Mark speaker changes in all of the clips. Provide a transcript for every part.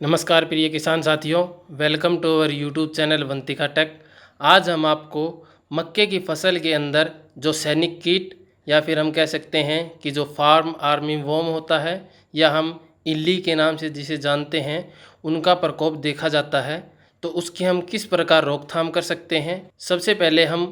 Speaker 1: नमस्कार प्रिय किसान साथियों, welcome to our YouTube channel Vantika tech. आज हम आपको मक्के की फसल के अंदर जो सैनिक कीट या फिर हम कह सकते हैं कि जो फार्म आर्मी वॉर्म होता है या हम इल्ली के नाम से जिसे जानते हैं, उनका प्रकोप देखा जाता है। तो उसकी हम किस प्रकार रोकथाम कर सकते हैं। सबसे पहले हम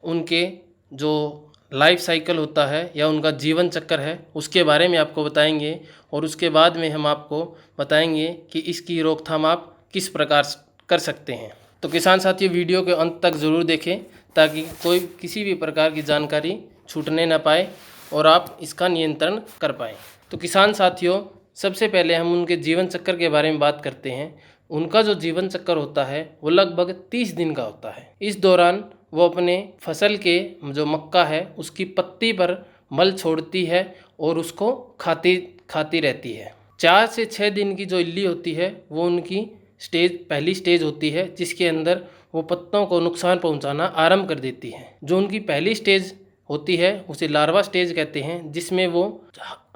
Speaker 1: उनके जो लाइफ साइकिल होता है या उनका जीवन चक्र है उसके बारे में आपको बताएंगे और उसके बाद में हम आपको बताएंगे कि इसकी रोकथाम आप किस प्रकार कर सकते हैं। तो किसान साथियों, वीडियो के अंत तक ज़रूर देखें ताकि कोई किसी भी प्रकार की जानकारी छूटने ना पाए और आप इसका नियंत्रण कर पाएँ। तो किसान साथियों, सबसे पहले हम उनके जीवन चक्र के बारे में बात करते हैं। उनका जो जीवन चक्र होता है वो लगभग 30 दिन का होता है। इस दौरान वो अपने फसल के जो मक्का है उसकी पत्ती पर मल छोड़ती है और उसको खाती रहती है। 4 से 6 दिन की जो इल्ली होती है वो उनकी पहली स्टेज होती है, जिसके अंदर वो पत्तों को नुकसान पहुंचाना आरंभ कर देती है। जो उनकी पहली स्टेज होती है उसे लार्वा स्टेज कहते हैं, जिसमें वो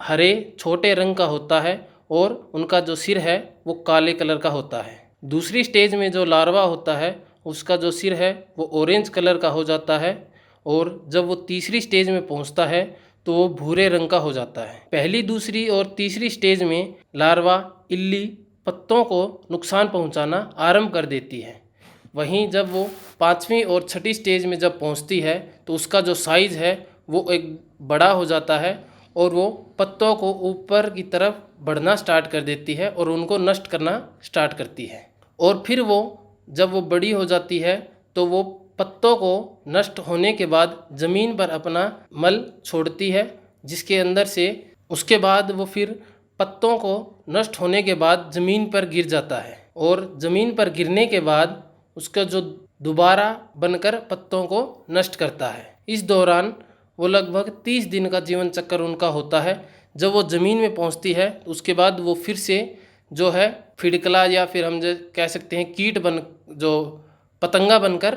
Speaker 1: हरे छोटे रंग का होता है और उनका जो सिर है वो काले कलर का होता है। दूसरी स्टेज में जो लार्वा होता है उसका जो सिर है वो ऑरेंज कलर का हो जाता है और जब वो तीसरी स्टेज में पहुंचता है तो वो भूरे रंग का हो जाता है। पहली, दूसरी और तीसरी स्टेज में लार्वा इल्ली पत्तों को नुकसान पहुंचाना आरंभ कर देती है। वहीं जब वो 5वीं और 6ठी स्टेज में जब पहुंचती है तो उसका जो साइज़ है वो एक बड़ा हो जाता है और वो पत्तों को ऊपर की तरफ बढ़ना स्टार्ट कर देती है और उनको नष्ट करना स्टार्ट करती है। और फिर वो जब वो बड़ी हो जाती है तो वो पत्तों को नष्ट होने के बाद ज़मीन पर अपना मल छोड़ती है, जिसके अंदर से उसके बाद वो फिर पत्तों को नष्ट होने के बाद ज़मीन पर गिर जाता है और ज़मीन पर गिरने के बाद उसका जो दोबारा बनकर पत्तों को नष्ट करता है। इस दौरान वो लगभग 30 दिन का जीवन चक्र उनका होता है। जब वो ज़मीन में पहुंचती है उसके बाद वो फिर से जो है फिड़कला या फिर हम जो कह सकते हैं कीट जो पतंगा बनकर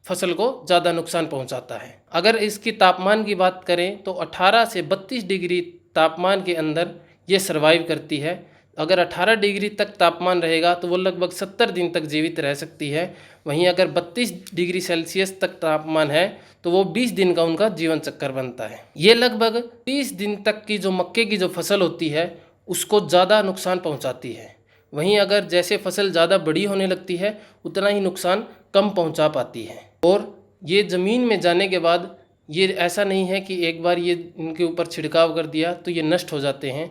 Speaker 1: फसल को ज़्यादा नुकसान पहुंचाता है। अगर इसकी तापमान की बात करें तो 18 से 32 डिग्री तापमान के अंदर ये सर्वाइव करती है। अगर 18 डिग्री तक तापमान रहेगा तो वो लगभग 70 दिन तक जीवित रह सकती है। वहीं अगर 32 डिग्री सेल्सियस तक तापमान है तो वो 20 दिन का उनका जीवन चक्र बनता है। ये लगभग 30 दिन तक की जो मक्के की जो फसल होती है उसको ज़्यादा नुकसान पहुंचाती है। वहीं अगर जैसे फसल ज़्यादा बड़ी होने लगती है उतना ही नुकसान कम पहुंचा पाती है। और ये ज़मीन में जाने के बाद ये ऐसा नहीं है कि एक बार ये इनके ऊपर छिड़काव कर दिया तो ये नष्ट हो जाते हैं।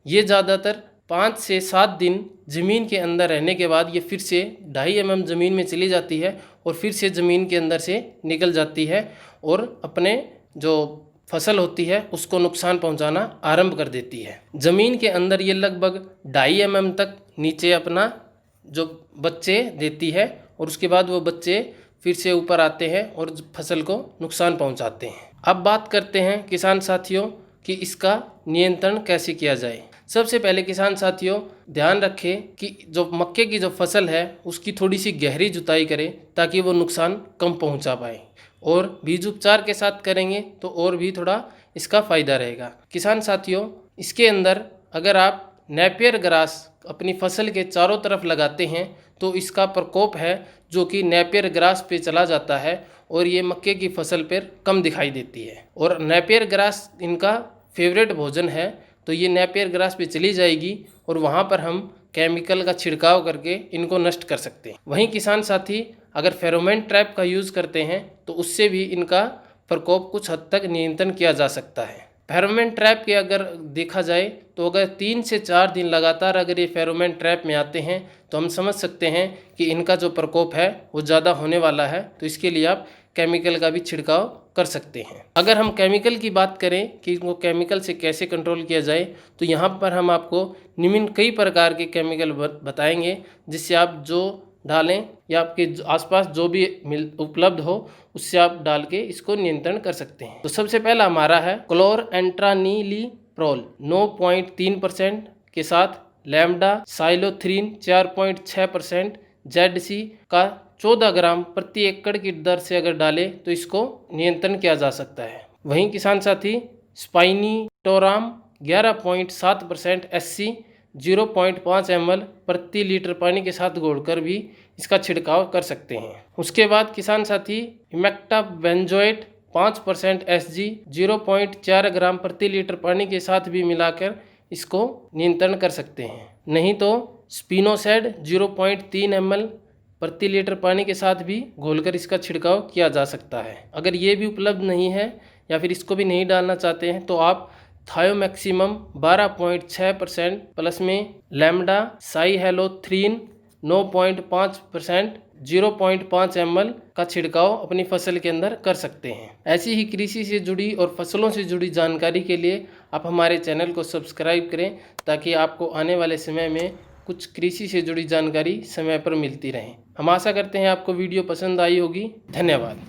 Speaker 1: ये ज़्यादातर 5 से 7 दिन ज़मीन के अंदर रहने के बाद ये फिर से 2.5 mm ज़मीन में चली जाती है और फिर से ज़मीन के अंदर से निकल जाती है और अपने जो फसल होती है उसको नुकसान पहुंचाना आरंभ कर देती है। ज़मीन के अंदर ये लगभग 2.5 mm तक नीचे अपना जो बच्चे देती है और उसके बाद वो बच्चे फिर से ऊपर आते हैं और फसल को नुकसान पहुंचाते हैं। अब बात करते हैं किसान साथियों कि इसका नियंत्रण कैसे किया जाए। सबसे पहले किसान साथियों ध्यान रखें कि जो मक्के की जो फसल है उसकी थोड़ी सी गहरी जुताई करें ताकि वो नुकसान कम पहुंचा पाए, और बीज उपचार के साथ करेंगे तो और भी थोड़ा इसका फ़ायदा रहेगा। किसान साथियों, इसके अंदर अगर आप नेपियर ग्रास अपनी फसल के चारों तरफ लगाते हैं तो इसका प्रकोप है जो कि नेपियर ग्रास पे चला जाता है और ये मक्के की फसल पर कम दिखाई देती है। और नेपियर ग्रास इनका फेवरेट भोजन है, तो ये नेपियर ग्रास पे चली जाएगी और वहाँ पर हम केमिकल का छिड़काव करके इनको नष्ट कर सकते हैं। वहीं किसान साथी अगर फेरोमोन ट्रैप का यूज़ करते हैं तो उससे भी इनका प्रकोप कुछ हद तक नियंत्रण किया जा सकता है। फेरोमोन ट्रैप के अगर देखा जाए तो अगर 3 से 4 दिन लगातार अगर ये फेरोमोन ट्रैप में आते हैं तो हम समझ सकते हैं कि इनका जो प्रकोप है वो ज़्यादा होने वाला है। तो इसके लिए आप केमिकल का भी छिड़काव कर सकते हैं। अगर हम केमिकल की बात करें कि वो केमिकल से कैसे कंट्रोल किया जाए तो यहाँ पर हम आपको निम्न कई प्रकार के केमिकल बताएंगे जिससे आप जो डालें या आपके आसपास जो भी उपलब्ध हो उससे आप डाल के इसको नियंत्रण कर सकते हैं। तो सबसे पहला हमारा है क्लोरएंट्रानिलीप्रोल 9.3% के साथ लैम्डा साइलोथ्रीन 4.6%, ZC का 14 ग्राम प्रति एकड़ की दर से अगर डालें तो इसको नियंत्रण किया जा सकता है। वहीं किसान साथी स्पाइनीटोराम 11.7% SC 0.5 ml प्रति लीटर पानी के साथ घोलकर भी इसका छिड़काव कर सकते हैं। उसके बाद किसान साथी इमेक्टा बेंजोएट 5% Sg 0.4 ग्राम प्रति लीटर पानी के साथ भी मिलाकर इसको नियंत्रण कर सकते हैं। नहीं तो स्पिनोसैड 0.3 ml प्रति लीटर पानी के साथ भी घोलकर इसका छिड़काव किया जा सकता है। अगर ये भी उपलब्ध नहीं है या फिर इसको भी नहीं डालना चाहते हैं तो आप थायोमैक्सिमम 12.6% प्लस में लैम्डा साइहेलोथ्रीन 9.5% 0.5 ml का छिड़काव अपनी फसल के अंदर कर सकते हैं। ऐसी ही कृषि से जुड़ी और फसलों से जुड़ी जानकारी के लिए आप हमारे चैनल को सब्सक्राइब करें ताकि आपको आने वाले समय में कुछ कृषि से जुड़ी जानकारी समय पर मिलती रहे। हम आशा करते हैं आपको वीडियो पसंद आई होगी। धन्यवाद।